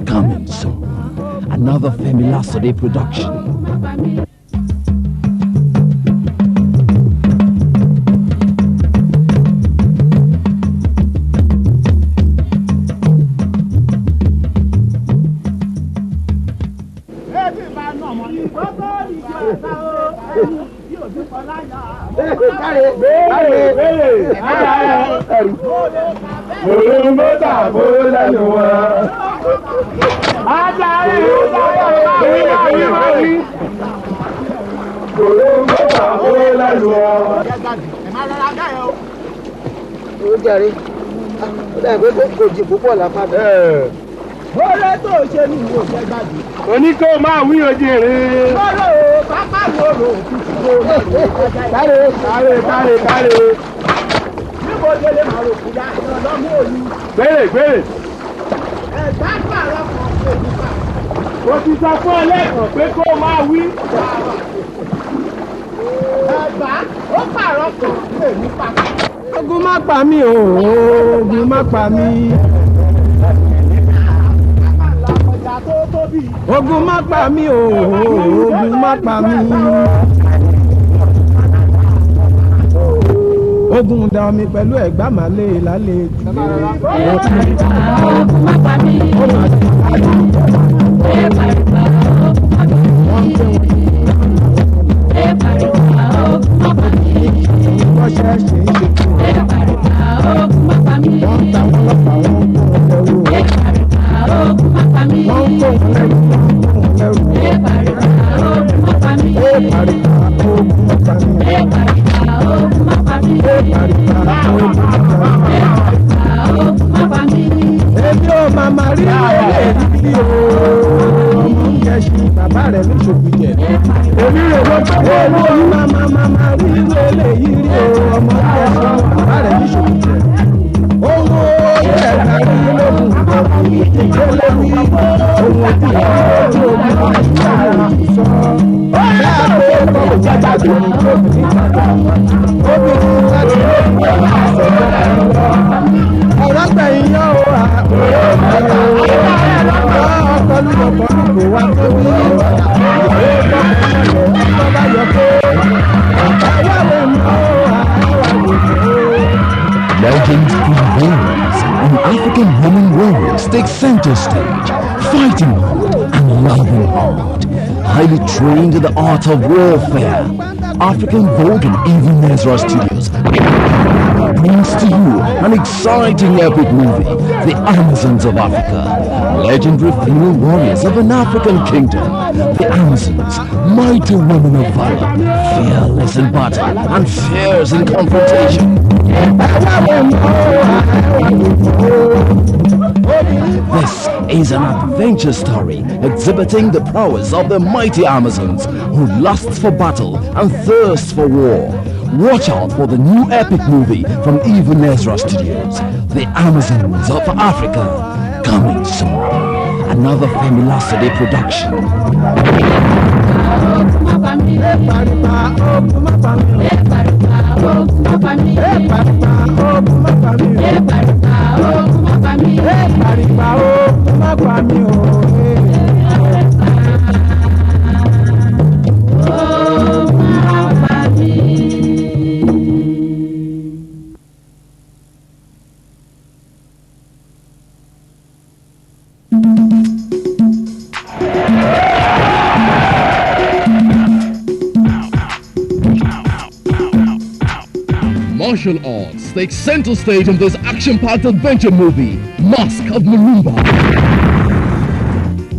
coming soon. Another Family production. Oní kó máa wí oje rẹ̀. Káre. Níbo ṣe lè máa rò kúdà lọ́mú òní? Gbèrè. Ẹ̀dá pààrọ̀ kan pè nípa. Mo ti sọ fún ọ lẹ́ẹ̀kan pé kó máa wí. Ẹ̀dá ó pààrọ̀ kan pè nípa. Ogun má pa mí o, ogun má pa mí. Ogun má pa mí o, ogun má pa mí. Ogun dá mi pẹ̀lú ẹ̀gbá màlè lálejò. Ogun má pa mí. Legends prevails and African women warriors take center stage, fighting hard and loving hard. Highly trained in the art of warfare, African Vogue and Even Ezra Studios brings to you an exciting epic movie, The Amazons of Africa. Legendary female warriors of an African kingdom, the Amazons, mighty women of valor, fearless in battle and fierce in confrontation. This is an adventure story exhibiting the prowess of the mighty Amazons who lust for battle and thirst for war. Watch out for the new epic movie from Even Ezra Studios, The Amazons of Africa, coming soon. Another Family production. Martial arts takes center stage in this action-packed adventure movie, Mask of Marumba.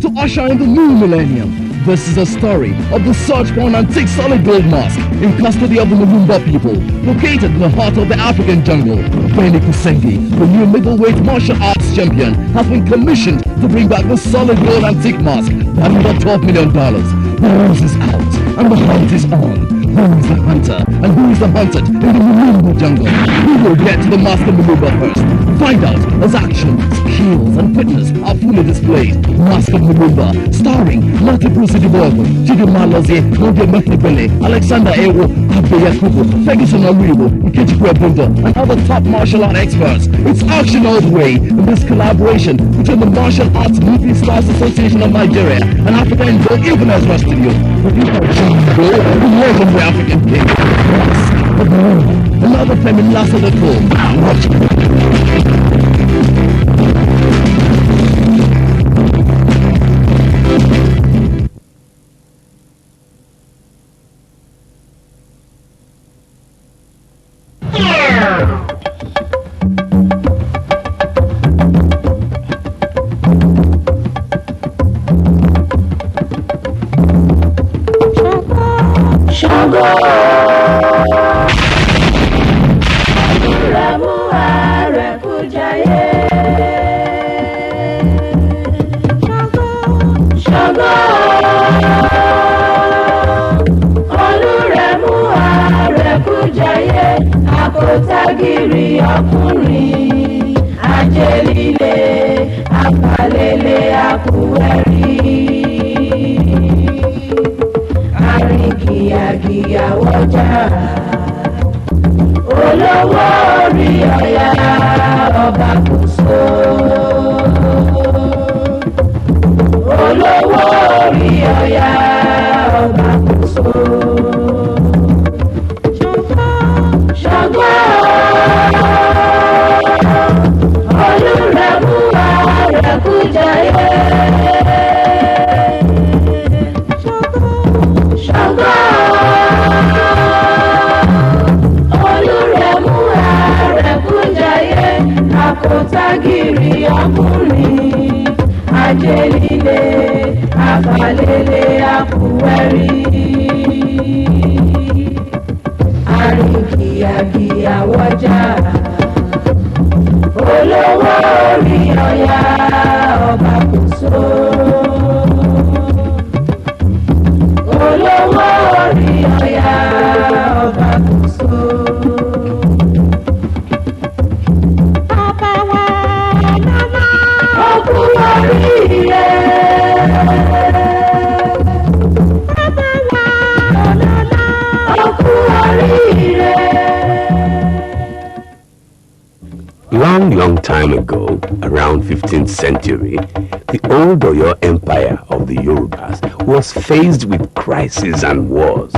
To usher in the new millennium, this is a story of the search for an antique solid gold mask in custody of the Marumba people, located in the heart of the African jungle. Benny Kusengi, the new middleweight martial arts champion, has been commissioned to bring back the solid gold antique mask valued at $12 million. The race is out and the hunt is on. Who is the hunter and who is the hunted in the Mulumbu jungle? We will get to the master Mulumba first. Find out as action, skills and fitness are fully displayed. Master Mulumba, starring Lati Bruce Dibogo, Chidi Malozie, Node Meknebele, Alexander Ewo, Abe Yakubu, Ferguson Oribo, Ikechukwu Ebunga, and other top martial art experts. It's action all the way in this collaboration between the Martial Arts Movie Stars Association of Nigeria and Africa and Go Ebenezer Studio. Go, the legendary African king. Another feminine last of the film. Watch it. Long time ago, around 15th century, the old Oyo Empire of the Yorubas was faced with crises and wars.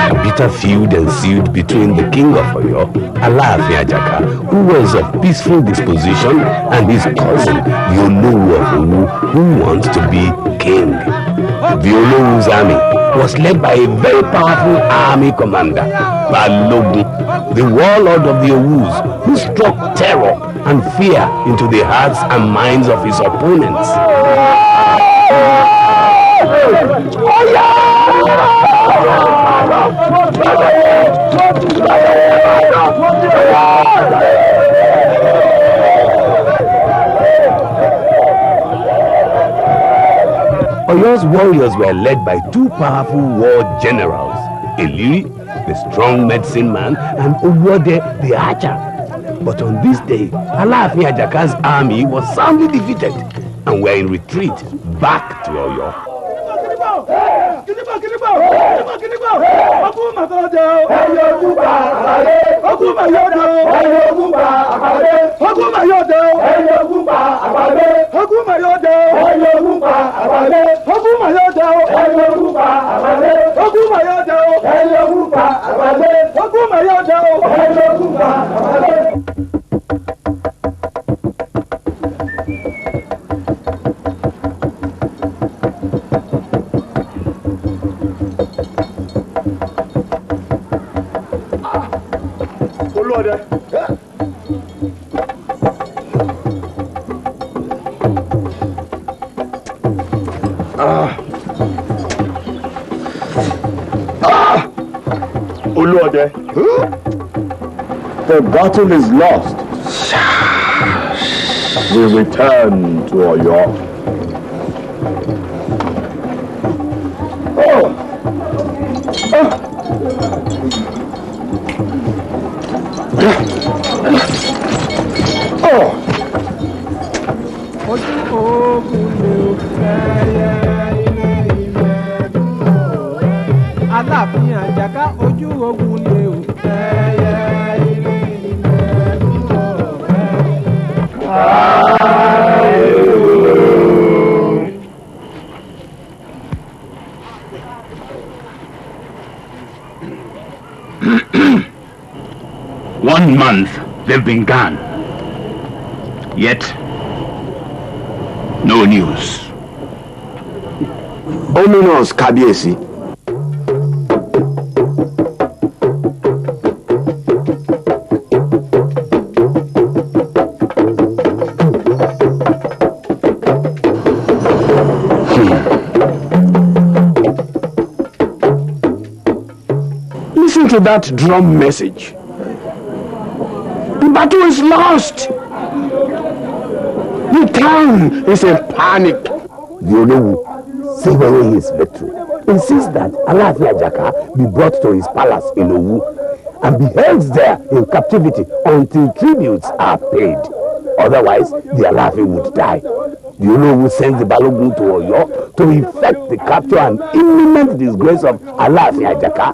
A bitter feud ensued between the king of Oyo, Alaafin Ajaka, who was of peaceful disposition, and his cousin, the Olowu of Owu, who wants to be king. The Olowu's army was led by a very powerful army commander, Balogun, the warlord of the Owus, who struck terror and fear into the hearts and minds of his opponents. Oyo's warriors were led by two powerful war generals, Eli, the strong medicine man, and Owode, the archer. But on this day, Alaafin Ajaka's army was soundly defeated and were in retreat back to Oyo. The battle is lost. We return to Oyo. Aláàfin Àjàká ojú ogun lè o. One month they've been gone. Yet, no news. Ominous, Kabiesi. Listen to that drum message. The battle is lost. The town is in panic. The Olowu, savoring his victory, insists that Alaafin Ajaka be brought to his palace in Owu and be held there in captivity until tributes are paid. Otherwise, the Alaafin would die. The Olowu sends the Balogun to Oyo to effect the capture and imminent disgrace of Alaafin Ajaka.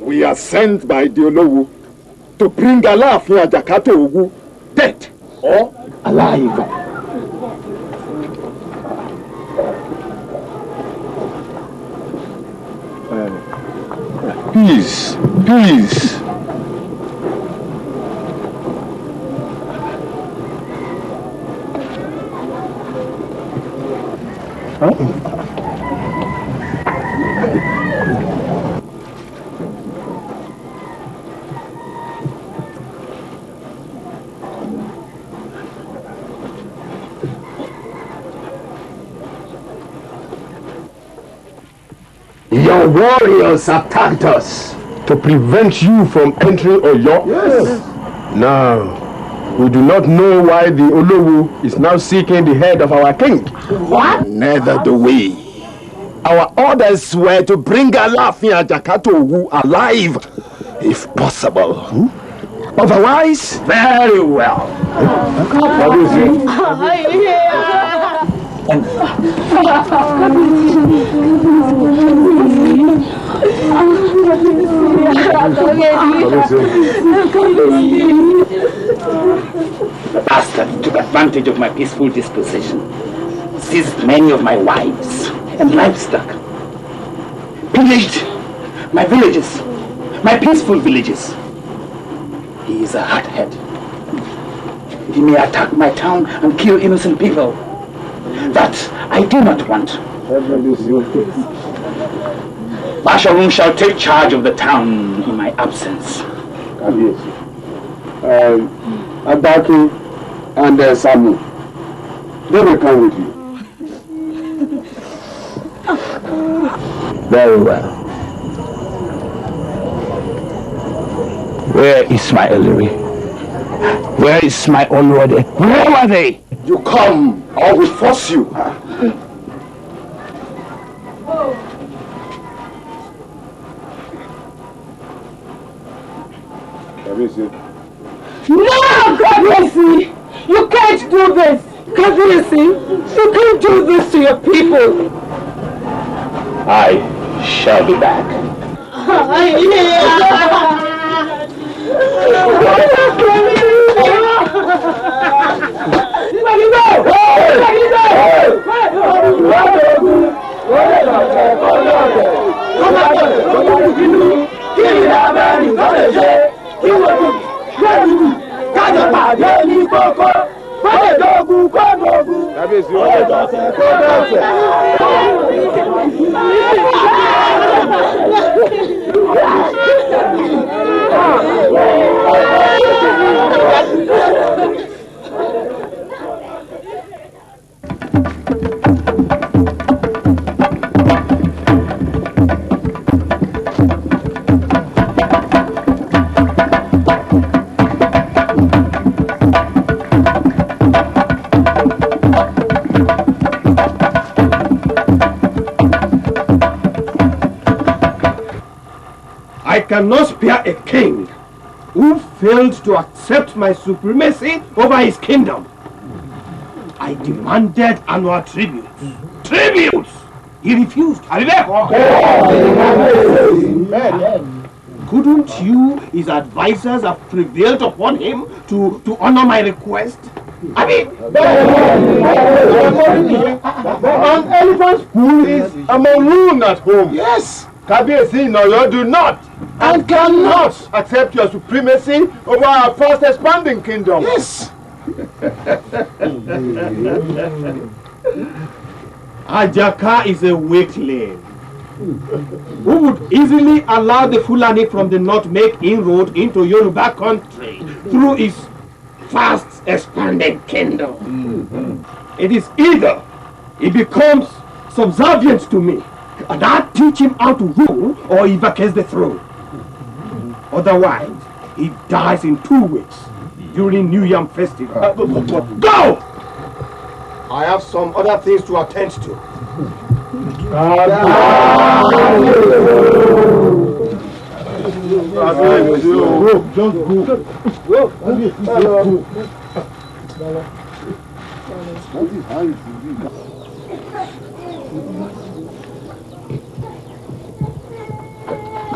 We are sent by the Olowu to bring Alaafin Ajaka to Owu, dead or alive. Peace, peace. Your warriors attacked us To prevent you from entering Oyo? Yes. Now, we do not know why the Olowu is now seeking the head of our king. What? Neither do we. Our orders were to bring Alaafin Ajaka to Owu alive, if possible. Otherwise, Very well. What is it? The bastard took advantage of my peaceful disposition, seized many of my wives and livestock, pillaged my villages, my peaceful villages. He is a hothead. He may attack my town and kill innocent people. That I do not want. Basharun shall take charge of the town in my absence. Abaki and Samu, they will come with you. Very well. Where is my Ellery? Where is my Olwade? Where are they? You come, or we force you. No, Kabiyesi! You can't do this! Kabiyesi, you can't do this to your people! I shall be back. I cannot spare a king who failed to accept my supremacy over his kingdom. I demanded annual tributes. Tributes! He refused. Couldn't you, his advisors, have prevailed upon him to honor my request? I mean, An elephant's poo is a maroon at home. yes. Kabiyesi in Oyo do not and cannot accept your supremacy over our fast expanding kingdom. Yes. Ajaka is a weakling who would easily allow the Fulani from the north make inroad into Yoruba country through his fast expanding kingdom. It is either he becomes subservient to me and I teach him how to rule, or he vacates the throne. Otherwise, he dies in 2 weeks during New Yam Festival. Go! I have some other things to attend to.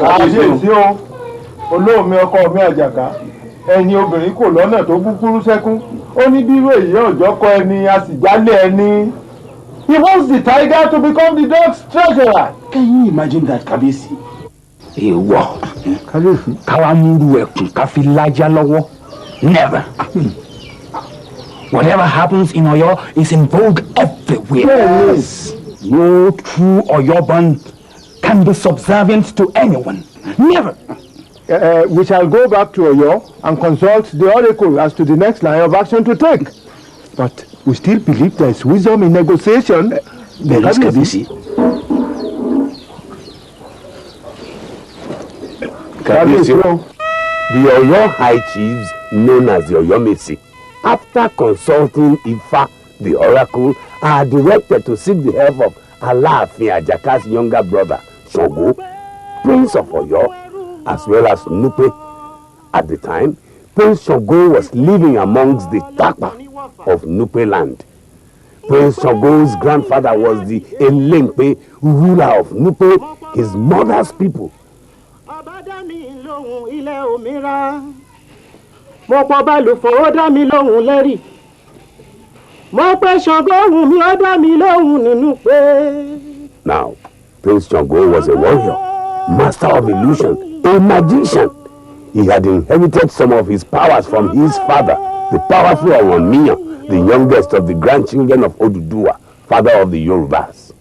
Kábíyèsí o, olóòmí ọkọ mi Àjàká, ẹni obìnrin kò lọ́nà tó búburú sẹ́kún, ó ní bí irú èyí ọjọ́ kọ ẹni a sì jálé ẹni. He wants the tiger to become the dog's treasurer. Can you imagine that, Kabisi? Èèwọ̀. Káwa múru ẹkùn ká fi lájà lọ́wọ́. Never. Whatever happens in Oyo is in vogue everywhere. Yes. No true Oyoban can be subservient to anyone. Never. We shall go back to Oyo and consult the oracle as to the next line of action to take. But we still believe there is wisdom in negotiation. There is, Kabisi. Kabisi, the Oyo High Chiefs, known as the Oyomesi, after consulting Ifa, the oracle, are directed to seek the help of Alaafin Ajaka's younger brother, SANGO, Prince of Oyo, as well as Nupe. At the time, Prince SANGO was living amongst the Takpa of Nupe land. Prince SANGO's grandfather was the Elenpe, ruler of Nupe, his mother's people. Now, Prince SANGO was a warrior, master of illusion, a magician. He had inherited some of his powers from his father, the powerful Oronmiyan, the youngest of the grandchildren of Oduduwa, father of the Yorubas.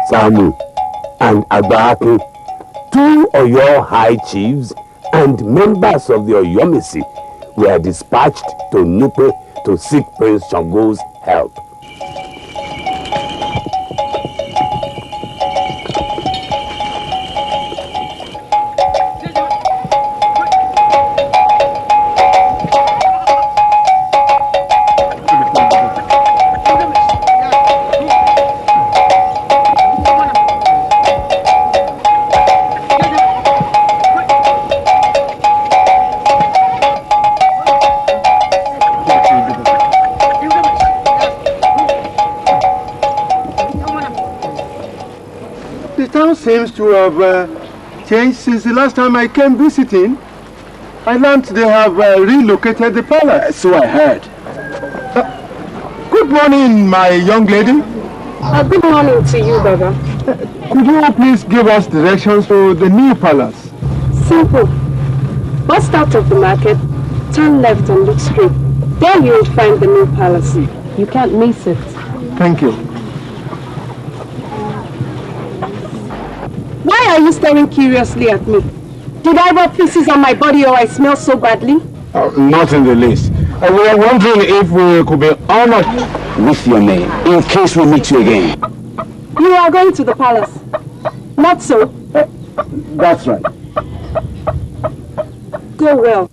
Samu and Agbahakin, two Oyo High Chiefs and members of the Oyomesi, were dispatched to Nupe to seek Prince SANGO's help. The town seems to have changed since the last time I came visiting. I learned they have relocated the palace. So I heard. Good morning, my young lady. Good morning to you, Baba. Could you please give us directions to the new palace? Simple. Bust out of the market, turn left and look straight. There you will find the new palace. You can't miss it. Thank you. Why are you staring curiously at me? Did I rub pieces on my body or I smell so badly? Not in the least. We were wondering if we could be honored With your name, in case we meet you again. You are going to the palace. Not so. That's right. Go well.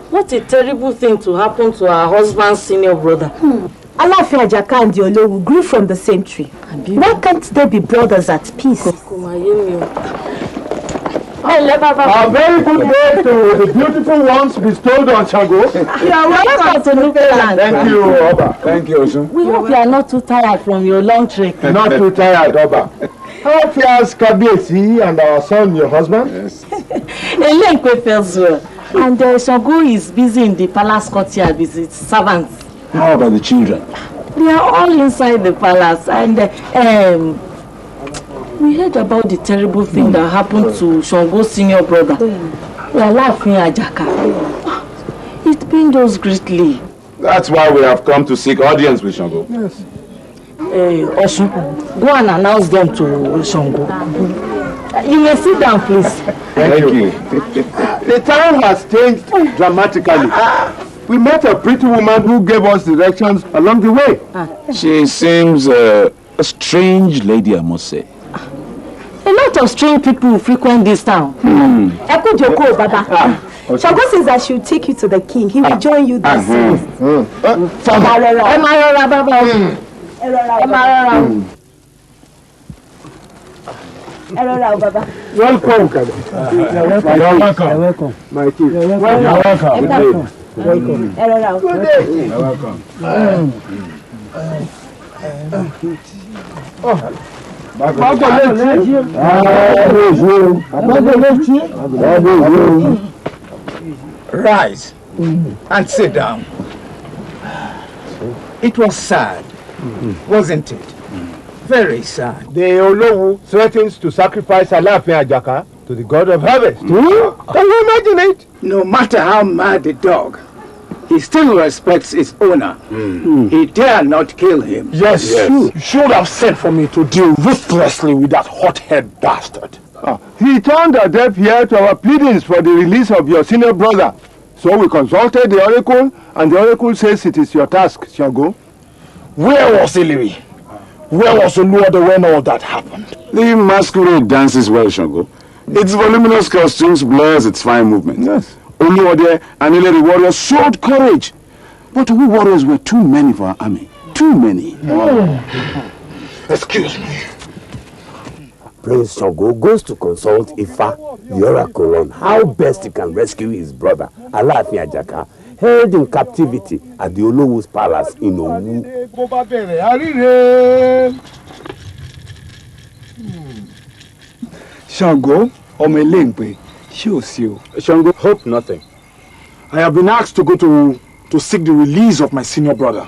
What a terrible thing to happen to our husband's senior brother. Alaafin Ajaka and Olowu grew from the same tree. Why can't they be brothers at peace? A very good day to the beautiful ones bestowed on Shango. You are welcome to Nupeland. Thank you, Oba. Thank you, Osun. We hope you are not too tired from your long trek. Not too tired, Oba. How fares Kabiesi and our son, your husband? Yes. Elegua feels well. And Shango is busy in the palace courtyard with his servants. How about the children? They are all inside the palace. And we heard about the terrible thing that happened to Shango's senior brother. We are laughing at Ajaka. It pained us greatly. That's why we have come to seek audience with Shango. Yes. Osun, go and announce them to Shango. You may sit down, please. Thank you. The town has changed dramatically. We met a pretty woman who gave us directions along the way. She seems a strange lady, I must say. A lot of strange people frequent this town. Eku Joko, Baba. Shango says I should take you to the king. He will join you this season. Welcome. You're welcome. My chief. You're welcome. Welcome. Good day. You're welcome. Rise and sit down. It was sad, wasn't it? Very sad. The Olowu threatens to sacrifice Alaafin Ajaka to the god of harvest. Can you imagine it? No matter how mad the dog, he still respects his owner. He dare not kill him. Yes. You should have sent for me to deal ruthlessly with that hothead bastard. He turned a deaf ear to our pleadings for the release of your senior brother. So we consulted the oracle, and the oracle says it is your task, Shango. Where was Iliri? Where was Oluwade when all that happened? The masquerade dances well, Shango. Its voluminous costumes blurs its fine movement. Yes. Oluwade and Iliri warriors showed courage. But we warriors were too many for our army. Too many. Excuse me. Prince Shango goes to consult Ifa, the oracle, on how best he can rescue his brother, Alaafin Ajaka, held in captivity at the Olowu's palace in Owu. Shango, Omelengbe, Shango, hope nothing. I have been asked to go to seek the release of my senior brother,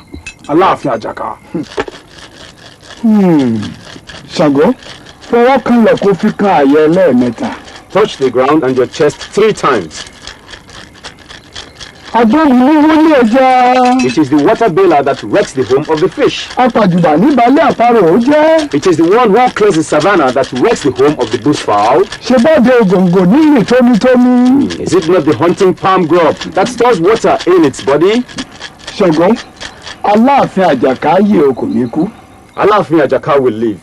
Alaafin Ajaka. Shango, touch the ground and your chest 3 times. It is the water bailer that wrecks the home of the fish. It is the one who clears the savannah that wrecks the home of the bushfowl. Is it not the hunting palm grub that stores water in its body? Aláàfin Àjàká will live.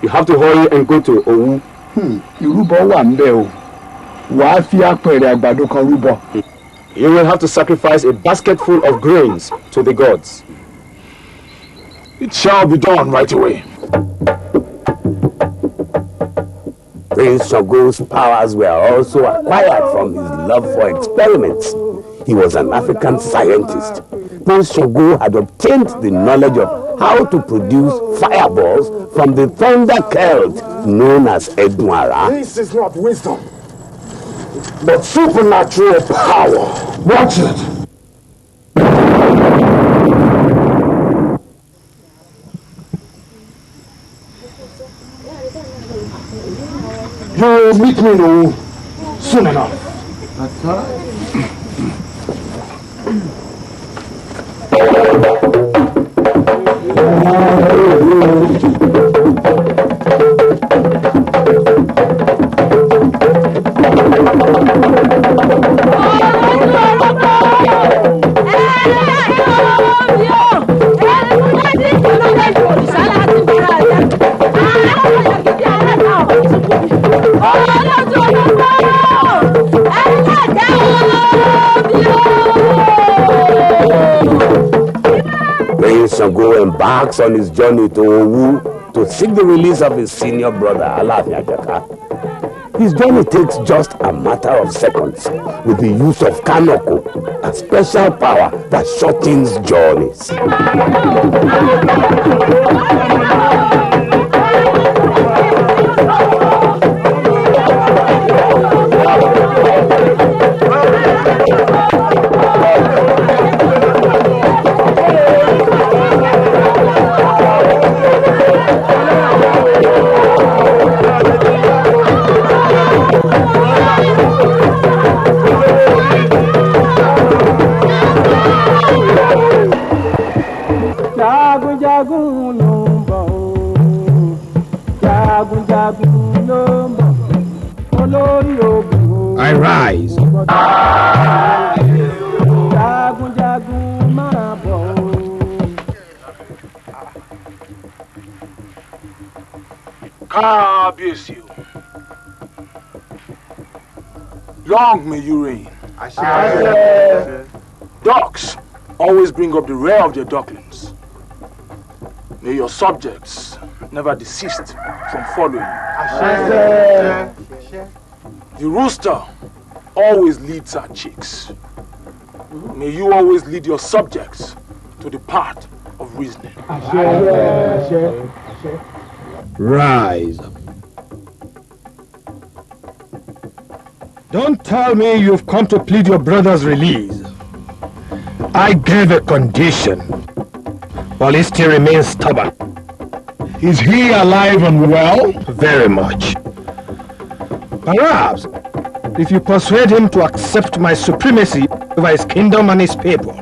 You have to hurry and go to Owu. You will have to sacrifice a basket full of grains to the gods. It shall be done right away. Prince Shango's powers were also acquired from his love for experiments. He was an African scientist. Prince Shango had obtained the knowledge of how to produce fireballs from the thunder cloud known as Edwara. This is not wisdom, but supernatural power. Watch it. You will meet me soon enough. That's all right. Prince Shango embarks on his journey to Owu to seek the release of his senior brother, Aláàfin Àjàká. His journey takes just a matter of seconds with the use of kanoko, a special power that shortens journeys. I rise. Kábíyèsí. Long may you reign. Ducks always bring up the rear of their ducklings. May your subjects never desist from following you. The rooster always leads our chicks. May you always lead your subjects to the path of reasoning. Rise. Don't tell me you've come to plead your brother's release. I gave a condition, but he still remains stubborn. Is he alive and well? Very much. Perhaps, if you persuade him to accept my supremacy over his kingdom and his people,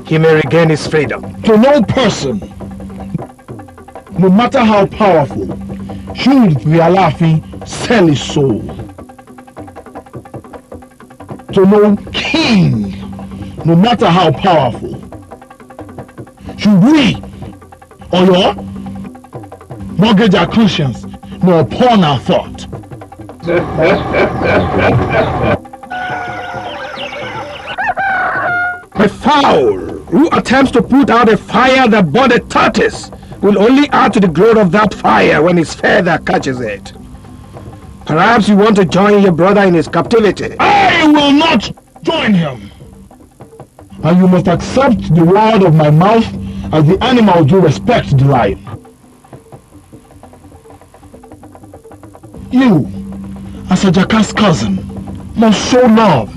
he may regain his freedom. To no person, no matter how powerful, should the Aláàfin sell his soul. To no king, no matter how powerful, should we, Oyo, mortgage our conscience nor pawn our thought. A fowl who attempts to put out a fire that burned a tortoise will only add to the growth of that fire when his feather catches it. Perhaps you want to join your brother in his captivity. I will not join him. And you must accept the word of my mouth as the animals do respect the lion. You, as Ajaka's cousin, must show love.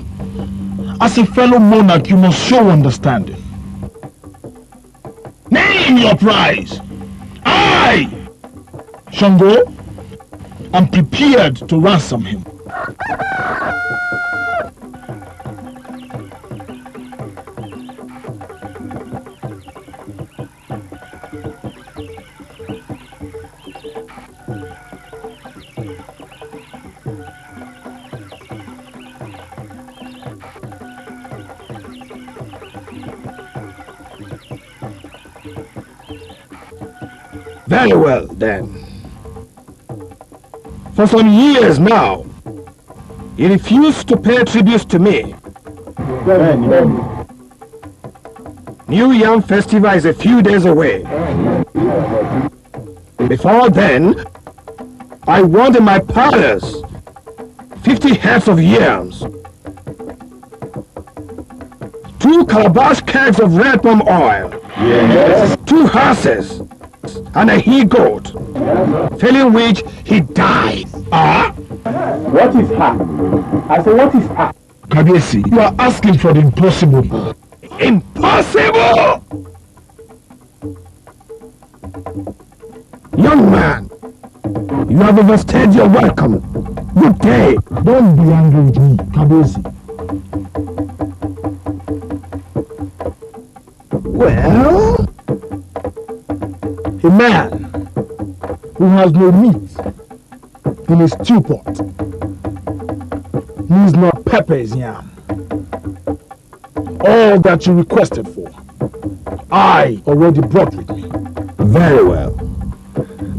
As a fellow monarch, you must show understanding. Name your prize. I, Shango, am prepared to ransom him. Very well, then. For some years now, he refused to pay tribute to me. New Yam Festival is a few days away. Before then, I want in my palace 50 heads of yams, 2 calabash kegs of red palm oil, 2 horses, and a he-goat, failing which he died. What is her? I said, what is her? Kabiyesi, you are asking for the impossible. Impossible! Young man, you have overstayed your welcome. Good day. Don't be angry with me, Kabiyesi. Well, a man who has no meat in his stew pot needs not pepper his yam. All that you requested for, I already brought with me. Very well.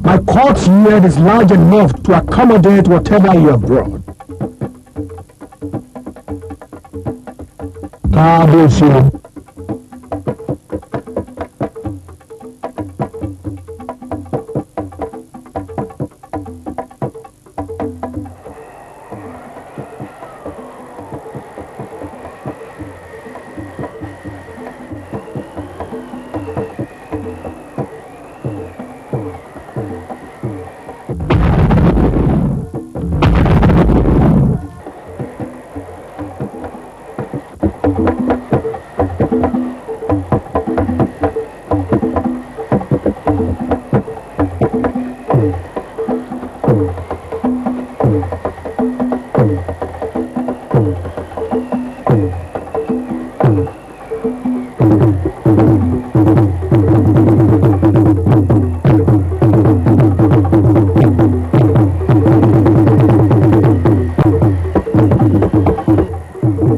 My court's yard is large enough to accommodate whatever you have brought. Kabiyesi.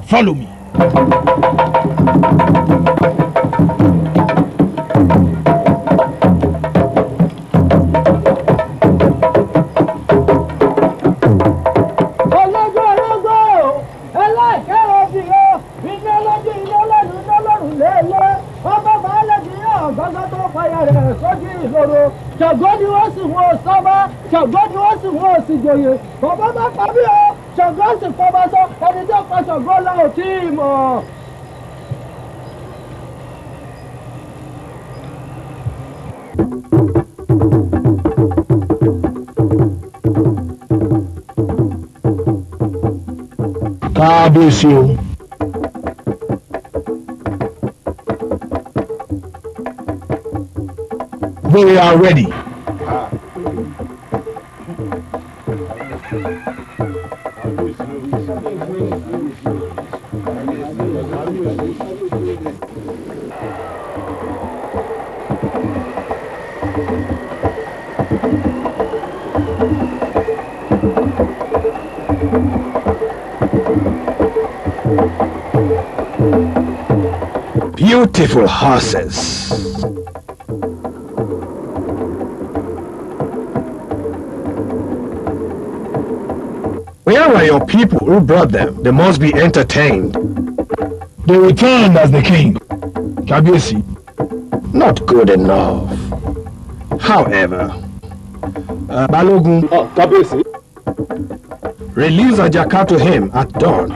Follow me. Kabiyesi. We are ready. Beautiful horses. Where were your people who brought them? They must be entertained. They returned as the king. Kabiyesi. Not good enough. However, Balogun, Kabiyesi. Release Ajaka to him at dawn.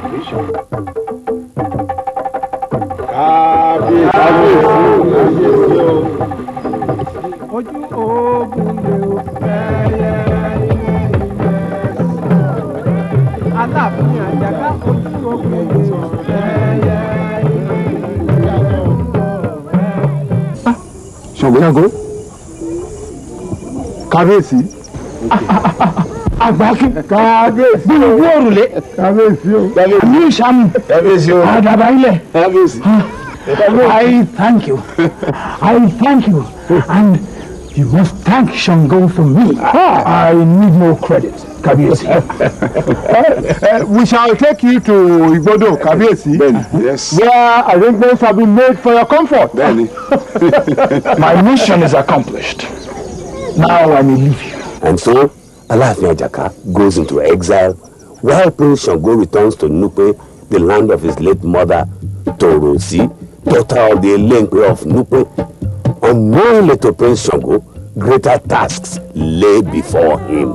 Ṣàngó. Kábíyèsí. Àgbákí. Kábíyèsí. Bí ìwé òrùlé. Kábíyèsí o. Ní ìṣàmù. Kábíyèsí o. Àdàbà ilẹ̀. Kábíyèsí. I thank you. I thank you. And you must thank Shango for me. I need no credit, Kabiyesi. We shall take you to Igbodo, Kabiyesi. Yes. Where arrangements have been made for your comfort. My mission is accomplished. Now I may leave you. And so, Alaafin Ajaka goes into exile, while Prince Shango returns to Nupe, the land of his late mother, Torosi, daughter of the Elengue of Nupe. Unknowingly to Prince Shango, greater tasks lay before him.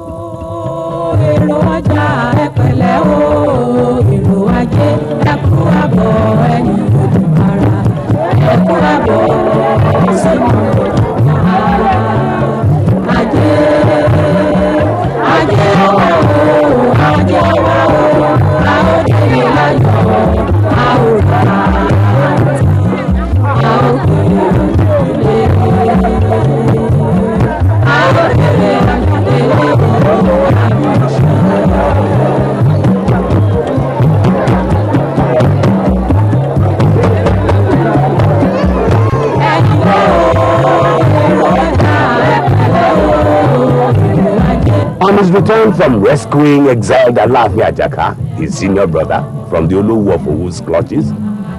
On his return from rescuing exiled Alaafin Ajaka, his senior brother, from the Olowu of Owu's clutches,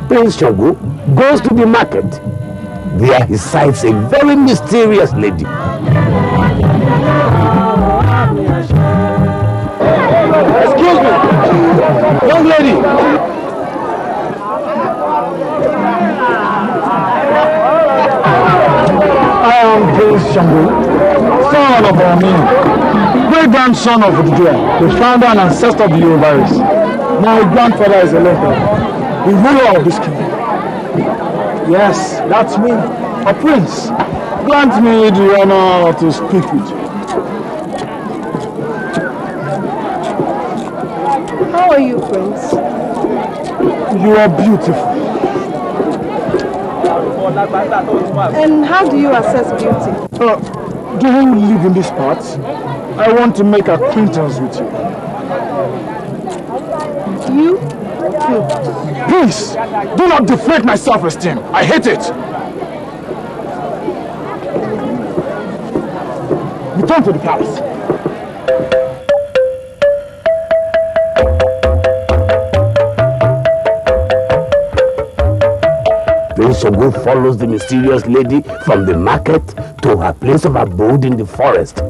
Prince Shango goes to the market. There he sights a very mysterious lady. Excuse me, young lady. I am Prince Shango, son of Aminu, great-grandson of Ududua, the founder and ancestor of the Yoruba race. My grandfather is Elegua, the ruler of this kingdom. Yes, that's me, a prince. Grant me the honor to speak with you. How are you, Prince? You are beautiful. And how do you assess beauty? Do you live in this part? I want to make acquaintance with you. You? Please, do not deflate my self-esteem. I hate it. Return to the palace. Prince Shango follows the mysterious lady from the market to her place of abode in the forest.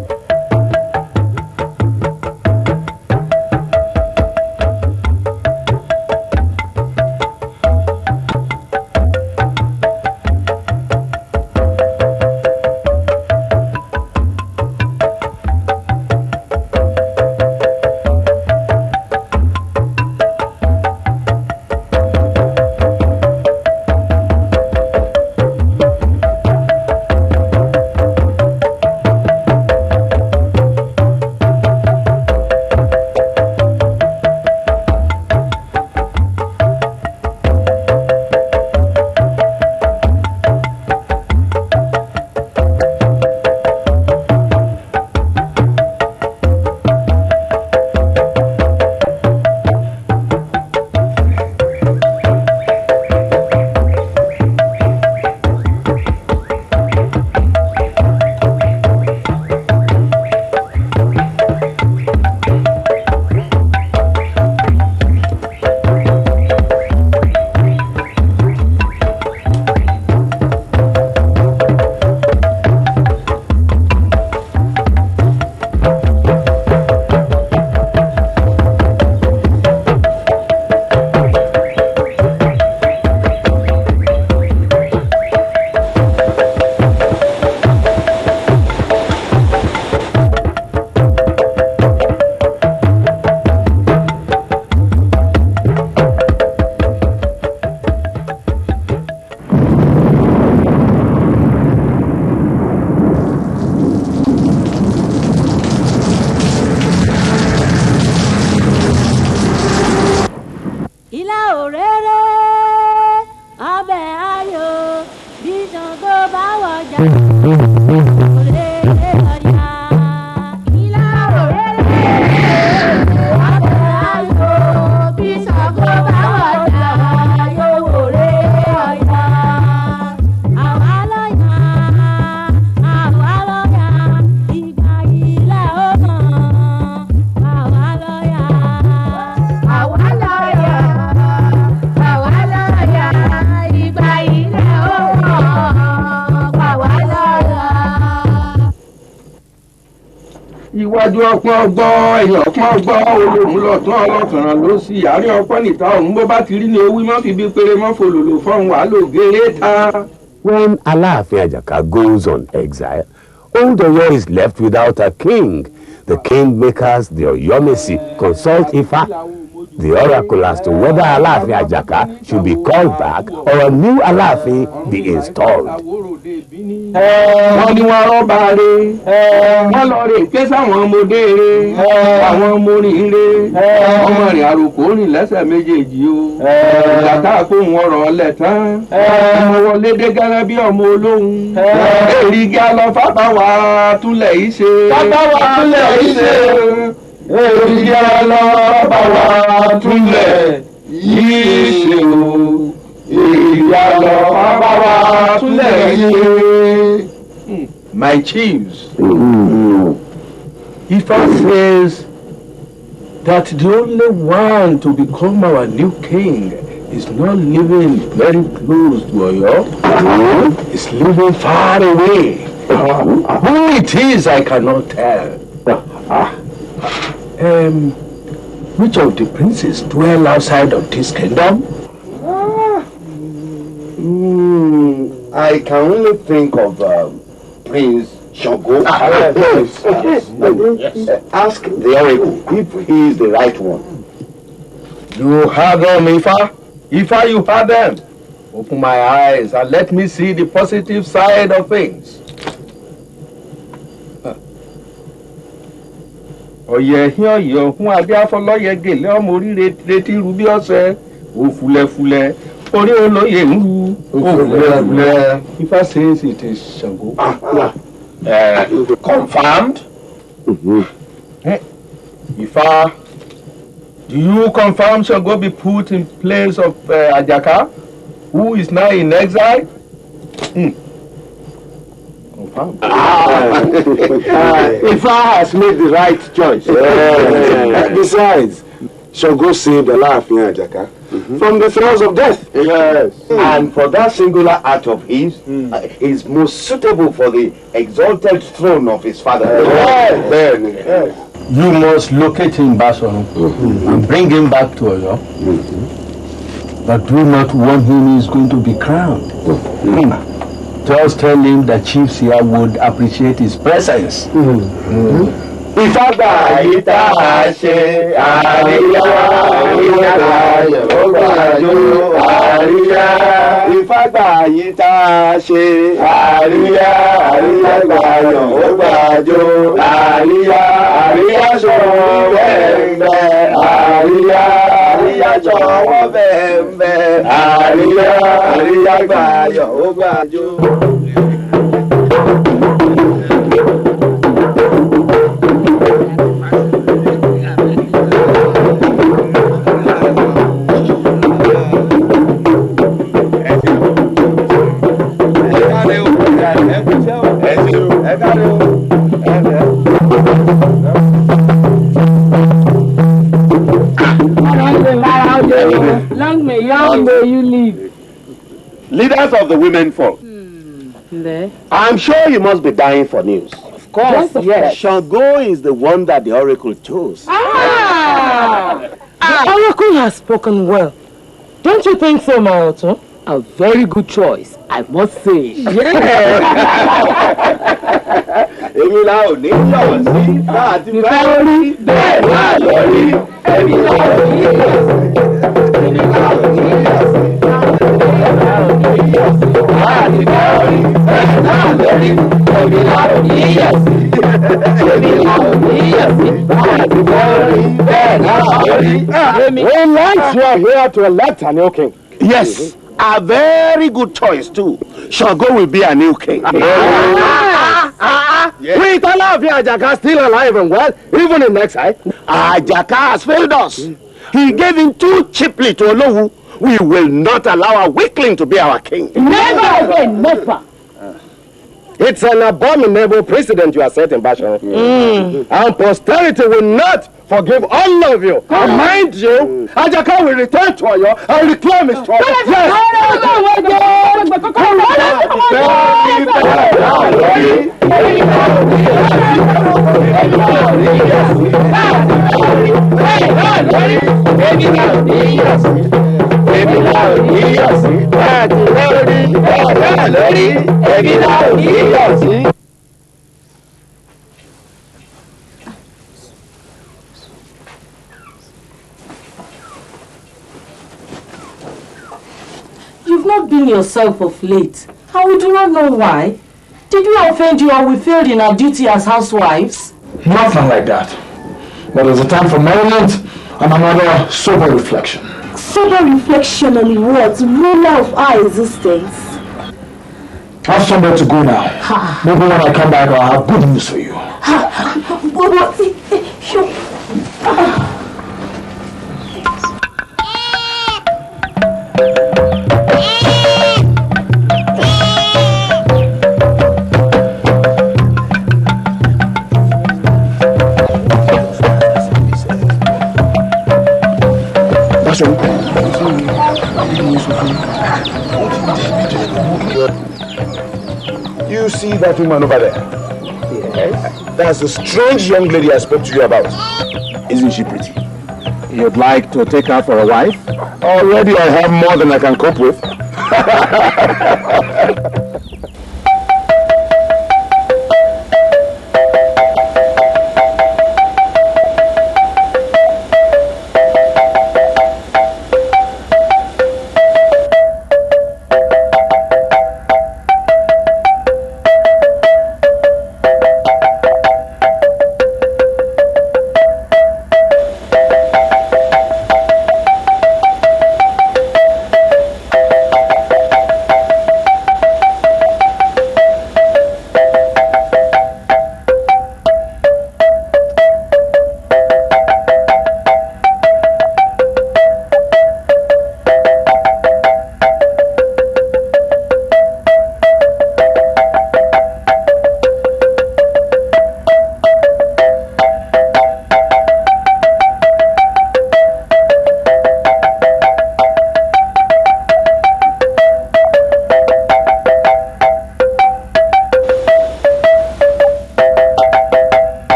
iwájú ọpọ́n gbọ́ ẹ̀yìn ọpọ́n gbọ́ olóhùn lọ́tún ọlọ́kànràn ló sì àárín ọpọ́n nìta ọ̀hún bó bá ti rí ní owí mọ́ fi bí péré mọ́ fòlòlò fọ́hùn wà ló géré ta. When Aláàfin Àjàká goes on exile, Old Oyo is left without a king. The kingmakers, the Oyomesi, consult Ifa, the oracle, as to whether Aláàfin Àjàká should be called back or a new Aláàfin be installed. Wọ́n ní wọ́n rọ́bà rẹ̀, wọ́n lọ rè ké sáwọn ọmọdé rẹ̀, àwọn ọmọ orin rẹ̀, ọmọ rìn àròkò rìn lẹ́sẹ̀ méjèèjì o. Ìjàká kó wọn rọ̀ ọ́lẹ̀ tán, ọmọ wọlé dé gẹ́gẹ́ bí ọmọ olóhùn. Èrìgì àlọ́ fábáwá túnlẹ̀ yìí ṣe. Fábáwá túnlẹ̀ yìí ṣe. Èrìgì àlọ́ fábáwá túnlẹ̀ yìí ṣe o. My chiefs, Ifa says that the only one to become our new king is not living very close to Oyo. He's living far away. Who it is, I cannot tell. Which of the princes dwell outside of this kingdom? I can only think of Prince Shango. Yes. Ask the oracle if he is the right one. You have them, Ifa. Ifa, you have them. Open my eyes and let me see the positive side of things. Ọ̀yẹ̀hìn fún adé afọlọ́yẹ gèlè ọmọ oríire retí rubí ọ̀sẹ̀ òfúlẹ̀fúlẹ̀ orí olóyè ń ru òfúlẹ̀fúlẹ̀. Ifa says it is Shango. Confirmed? Ifa, do you confirm Shango be put in place of Àjàká, who is now in exile? Ifa has made the right choice. Besides, Shango saved Aláàfin Àjàká from the throes of death. Yes. And for that singular act of his, is most suitable for the exalted throne of his father. Yes. You must locate him, Basoro, and bring him back to Oyo. But do not warn him he is going to be crowned. Just tell him that chiefs here would appreciate his presence. Ìfàgbà yìí tá a ṣe àríyá, ìfàgbà yòógbàjò àríyá. Ìfàgbà yìí tá a ṣe àríyá, ìfàgbà yòógbàjò àríyá. Àríyá sọ̀rọ̀ bẹ́ẹ̀ àríyá, àríyá sọ̀rọ̀ bẹ́ẹ̀ àríyá, àríyá gbà yòógbàjò. Long may you live. Leaders of the women folk. I'm sure you must be dying for news. Of course, yes. Shango is the one that the oracle chose. The oracle has spoken well. Don't you think so, Maoto? A very good choice, I must say. Èmi la ò ní yọ̀ sí láti fẹ́ rí bẹ́ẹ̀ náà lọ rí. Èmi la ò ní yọ̀ sí. Èmi la ò ní yọ̀ sí. Láti fẹ́ rí bẹ́ẹ̀ náà lọ rí. Èmi la ò ní yọ̀ sí. Èmi la ò ní yọ̀ sí. Láti fẹ́ rí bẹ́ẹ̀ náà lọ rí. We like you are here to elect a new king. Yes, a very good choice too. Shango will be a new king. With Aláàfin Àjàká still alive and well, even in exile. Àjàká has failed us. He gave in too cheaply to Olowu. We will not allow a weakling to be our king. Never again, never. It's an abominable precedent you are setting, Basho. And posterity will not forgive all of you. And mind you, Àjàká will return to Oyo and reclaim his throne. Yes. You've not been yourself of late, and we do not know why. Did we offend you or we failed in our duty as housewives? Nothing like that. But there's a time for merriment and another sober reflection. Sober reflection on what? Ruler of our existence. I have somewhere to go now. Maybe when I come back, I'll have good news for you. You see that woman over there? Yes. That's the strange young lady I spoke to you about. Isn't she pretty? You'd like to take her for a wife? Already I have more than I can cope with.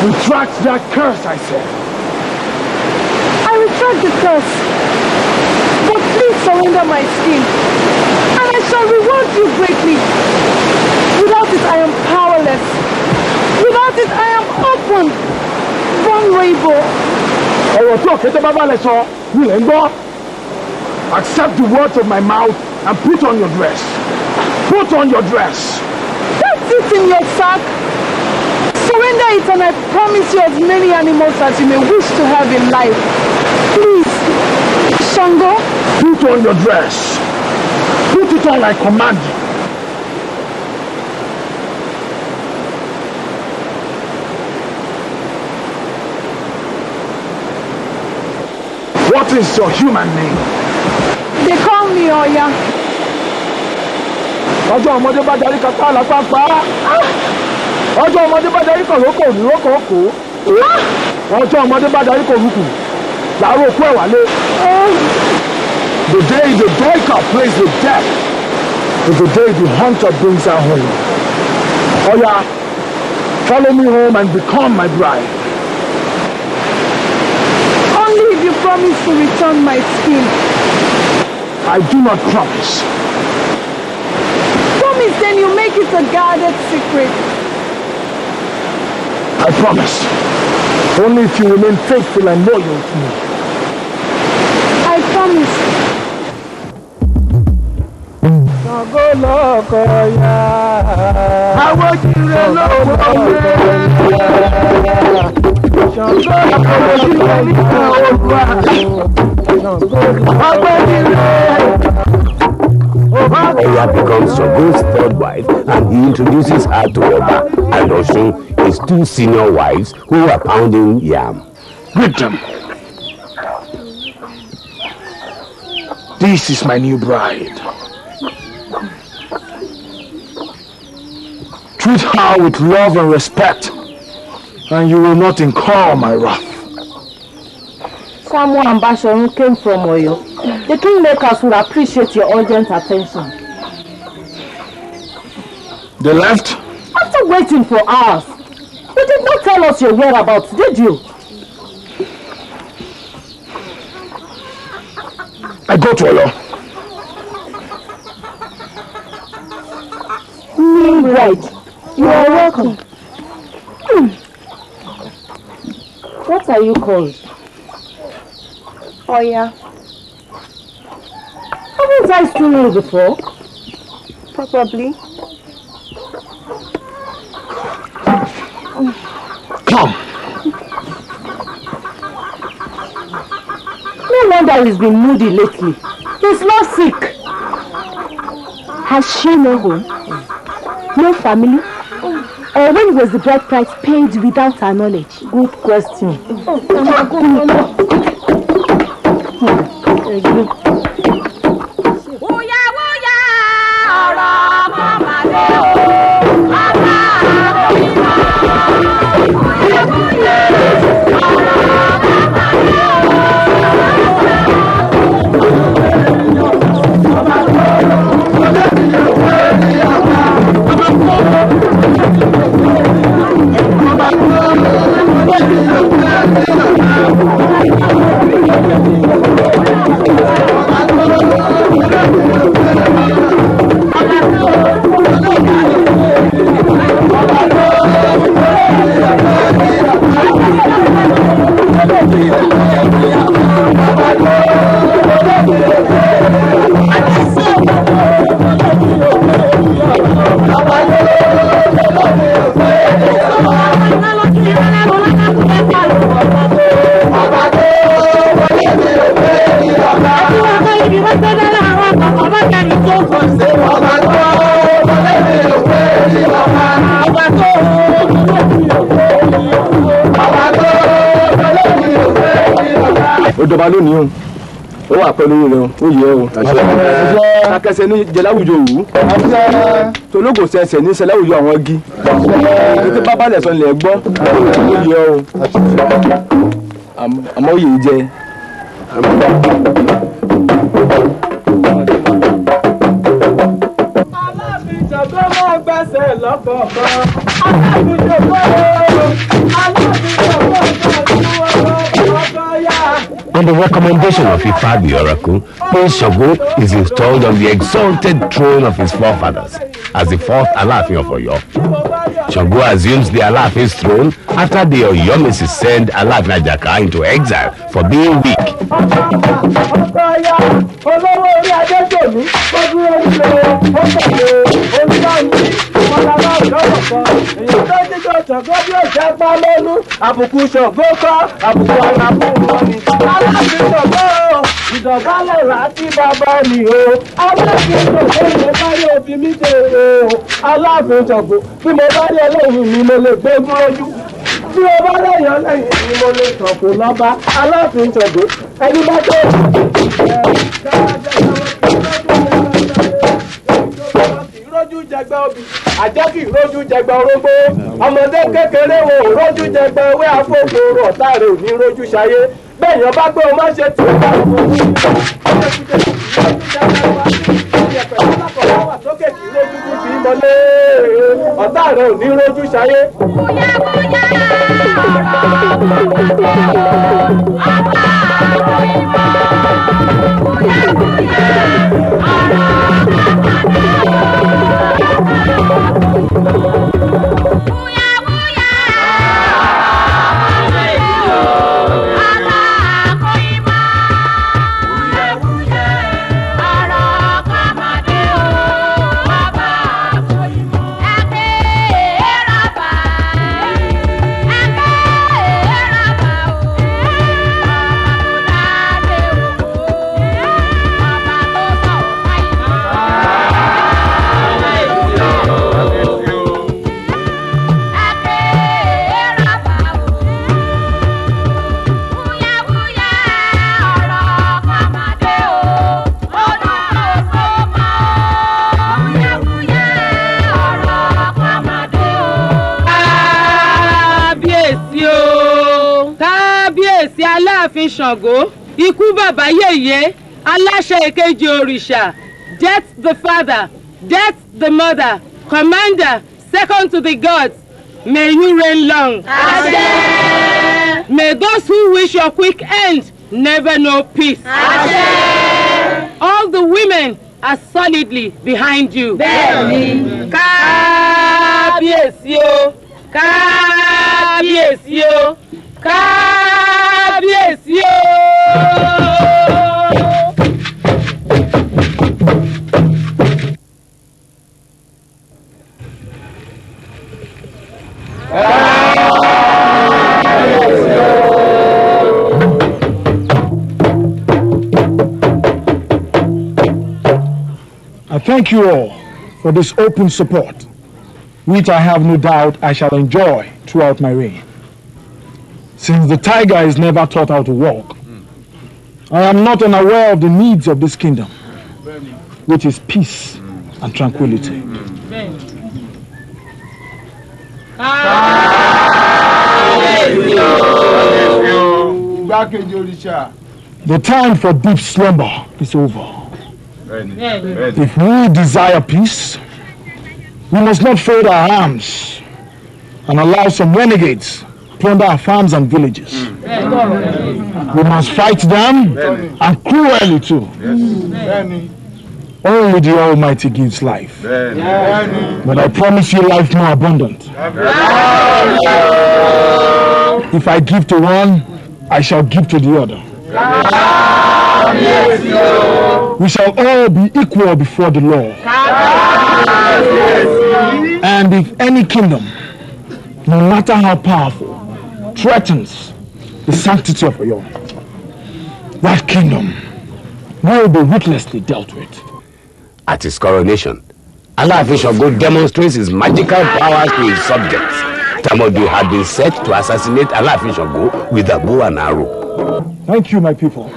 Retract that curse, I said. I retract the curse. But please surrender my skin, and I shall reward you greatly. Without it, I am powerless. Without it, I am open, vulnerable. Accept the words of my mouth and put on your dress. Put on your dress. That's it in your sack. Surrender it and I promise you as many animals as you may wish to have in life. Please, Shango. Put on your dress. Put it on, I command you. What is your human name? They call me Oya. Ọjọ́ ọmọdé bá darí kan tá lápá pa. Ọjọ́ ọmọdé bá darí kan lóko òdúrókò òkò. Ọjọ́ ọmọdé bá darí kan rúkù. Làárọ̀ òkú ẹ̀ wálé. The day the breaker plays with death is the day the hunter brings her home. Oya, follow me home and become my bride. Only if you promise to return my skin. I do not promise. Promise then you make it a guarded secret. I promise. Only if you remain faithful and loyal to me. I promise. Oya becomes Shango's third wife, and he introduces her to Oba and Oshun, his two senior wives who are pounding yam. Greet them. This is my new bride. Treat her with love and respect, and you will not incur my wrath. Someone ambassador came from Oyo. The kingmakers will appreciate your urgent attention. They left? After waiting for hours. You did not tell us your whereabouts, did you? I go to Oyo. Right. You are welcome. What are you called? Oh yeah. Haven't I seen you before? Probably. Come. No wonder he's been moody lately. He's not sick. Has she no home? No family? Or when was the bride price paid without her knowledge? Good question. Odọba lónìí o, ó wà pẹ̀lú rẹ̀ ó yẹ o. Akẹsẹ̀ ní jẹláwùjọ òwú, tológo sẹsẹ̀ ní sẹláwùjọ àwọn igi. Ètò bábálẹ̀ sọ lẹ̀ gbọ́, ó yẹ o. Àmọ́ ó yẹ jẹ. On the recommendation of Ifa the Oracle, Prince Shango is installed on the exalted throne of his forefathers as the fourth Alaafin of Oyo. Shango assumes the Alaafin's throne after the Oyomesis send Alaafin Ajaka into exile for being weak. Àbùkù Ṣàngó kọ́, àbùkù àlàfo ni. Aláàfin Ṣàngó ìdọ̀bálẹ̀ láti bàbá mi o. Aláàfin Ṣàngó ìwé bá yóò fi mí ṣe o. Aláàfin Ṣàngó bí mo bá rí ẹlẹ́yìn mi mo lè gbé gúnlójú. Bí mo bá lẹ́yìn ọlẹ́yìn mi mo lè sọ̀kò lọ́ba. Aláàfin Ṣàngó ẹni bá tó. Rójú jẹgbẹ́ obì, àjẹ́kì rójú jẹgbẹ́ orógbó, ọmọdé kékeré wo rójú jẹgbẹ́ ewé afọ́gbòrò ọ̀tá rẹ̀ ò ní rójú ṣayé, bẹ́ẹ̀ yàn bá gbé o má ṣe tí ó bá fún un. Ọ̀tá rẹ̀ ò ní rójú ṣayé. Aláàfin Ṣàngó, ikú bàbá yèyé, aláṣẹ èkejì òrìṣà, death the father, death the mother, commander, second to the gods. May you reign long. Ashe. May those who wish your quick end never know peace. Ashe. All the women are solidly behind you. Bẹ́ẹ̀ni. Kábíyèsí o, kábíyèsí o, kábíyèsí o. I thank you all for this open support, which I have no doubt I shall enjoy throughout my reign. Since the tiger is never taught how to walk, I am not unaware of the needs of this kingdom, which is peace and tranquility. The time for deep slumber is over. If we desire peace, we must not fold our arms and allow some renegades plunder our farms and villages. We must fight them, and cruelly too. Only the Almighty gives life. But I promise you life more abundant. If I give to one, I shall give to the other. We shall all be equal before the law. And if any kingdom, no matter how powerful, threatens the sanctity of your, that kingdom will be ruthlessly dealt with. At his coronation, Aláàfin Ṣàngó demonstrates his magical powers to his subjects. Tamodu had been set to assassinate Aláàfin Ṣàngó with a bow and arrow. Thank you, my people.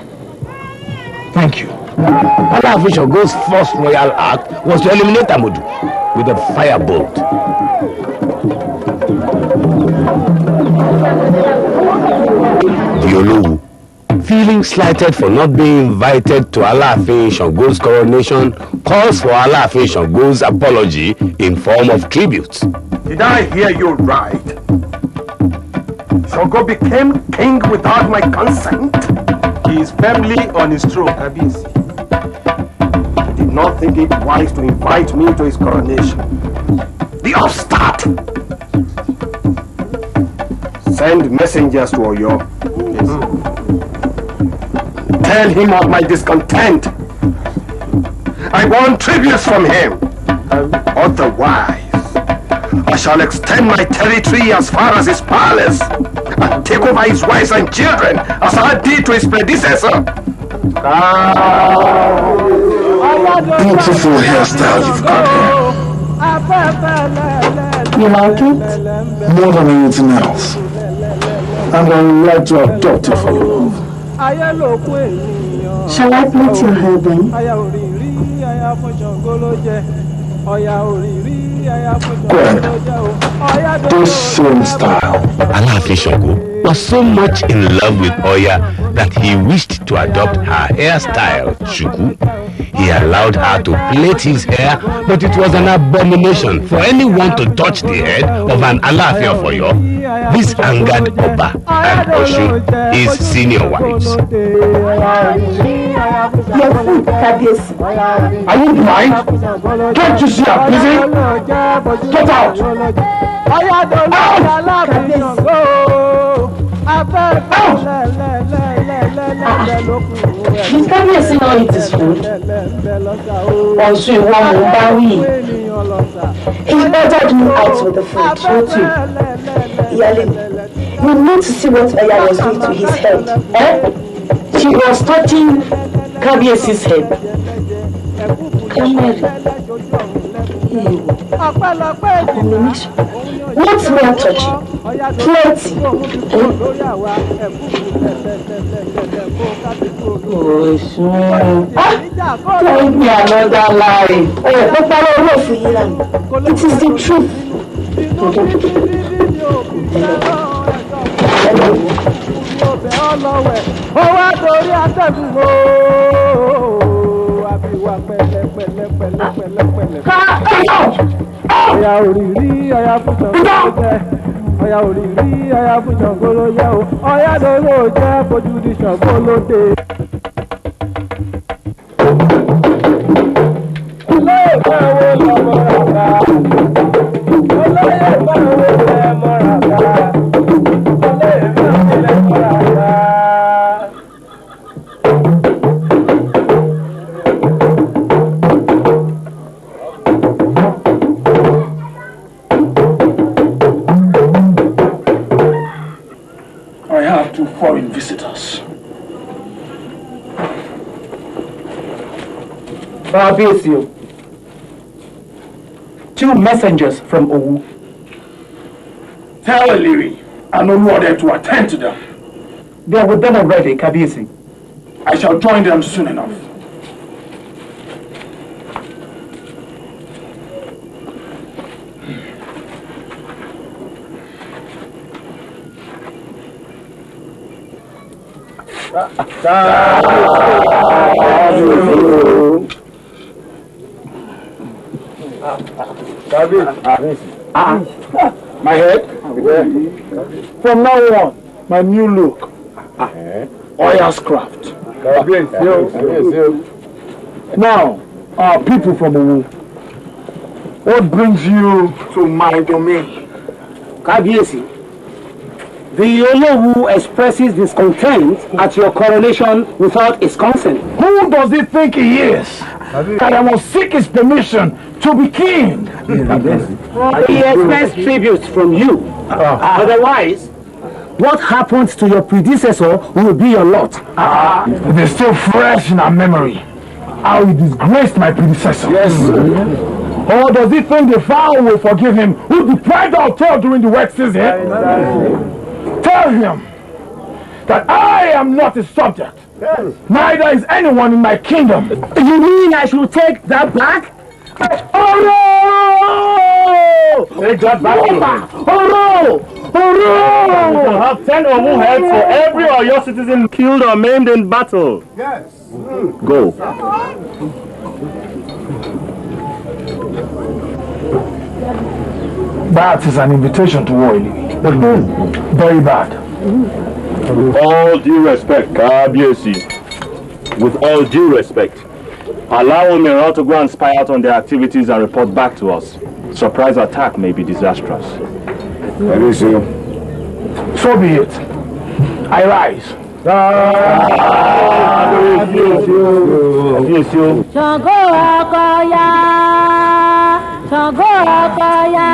Thank you. Aláàfin Ṣàngó's first royal act was to eliminate Tamodu with a firebolt. The Olowu, feeling slighted for not being invited to Aláàfin Ṣàngó's coronation, calls for Aláàfin Ṣàngó's apology in form of tribute. Did I hear you right? Ṣàngó became king without my consent? He is firmly on his throne, Kabisi. He did not think it wise to invite me to his coronation. The upstart! Send messengers to Oyo. Yes. Tell him of my discontent. I want tributes from him. Otherwise, I shall extend my territory as far as his palace and take over his wives and children as I did to his predecessor. Beautiful hairstyle you've got here. You like it? More than anything else. And I would like to adopt it for you. Shall I plait your hair then? Go ahead. This same style. Aláàfin Ṣàngó was so much in love with Oya that he wished to adopt her hairstyle, Shuku. He allowed her to plait his hair, but it was an abomination for anyone to touch the head of an Aláàfin of Oyo. This angered Oba and Oshun, his senior wives. Your food, Kabiyesi. Are you blind? Can't you see I'm busy? Get out! Did Kabiyesi not eat his food? Also, you want to bury. He ordered me out with the food, don't you? Yale, you need to see what Oya was doing to his head. Eh? She was touching Kabiyesi's head. Come on. Abomination. What's more touching? Plenty. Tell me another lie. It is the truth. mo bẹ̀ ọ́ lọ́wẹ̀ ó wá torí atẹ́gùn o àbíwá pẹ̀lẹ́pẹ̀lẹ́pẹ̀lẹ́pẹ̀lẹ́. ọ̀yà òrìrí ọ̀yà fún Ṣàngó jẹ́ ọ̀yà òrìrí ọ̀yà fún Ṣàngó ló jẹ́ o ọ̀yà lóró jẹ́ fojú di Ṣàngó lóde. olóyè báwo lọ́mọ ràkà olóyè báwo lẹ́mọ ràkà olóyè báwo lẹ́mọ ràkà. I have 2 foreign visitors. Barbecue. 2 messengers from Owu. Tell Eliri and Oluwade to attend to them. They are with them already, Kabisi. I shall join them soon enough. My head? From now on, my new look. Oil's craft. Now, people from Owu, what brings you to my domain? Kabiyesi, the Olowu expresses discontent at your coronation without his consent. Who does he think he is? That I must seek his permission to be king. He expects tributes from you. Otherwise, what happened to your predecessor will be your lot. It is still fresh in our memory. How he disgraced my predecessor. Yes. Or does he think the Pharaoh will forgive him who deprived our tale during the wet season? Tell him that I am not his subject. Neither is anyone in my kingdom. You mean I should take that back? Oh no! Take that back. Oh no! Oh no! You can have 10 or more heads for every Oyo citizen killed or maimed in battle. Yes. Go. That is an invitation to war, Very bad. With all due respect, Kabiyesi, with all due respect, allow Omiro to go and spy out on their activities and report back to us. Surprise attack may be disastrous. So be it. I rise. Ṣàngó Ọkọya, Ṣàngó Ọkọya,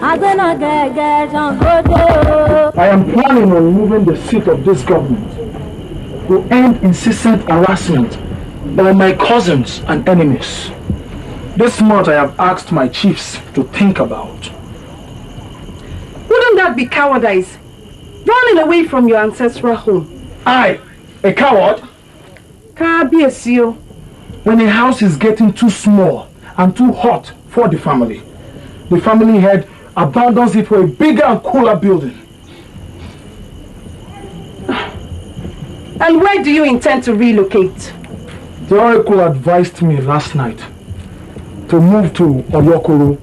Agbénagẹ̀gẹ̀ Ṣàngó dé o. I am planning on moving the seat of this government to end incessant harassment by my cousins and enemies. This month I have asked my chiefs to think about. Wouldn't that be cowardice? Running away from your ancestral home. I, a coward? Kabiyesi. When a house is getting too small and too hot for the family head abandons it for a bigger and cooler building. And where do you intend to relocate? The oracle advised me last night to move to Oyokoro.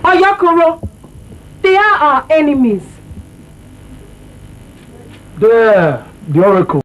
Oyokoro? They are our enemies. There, the oracle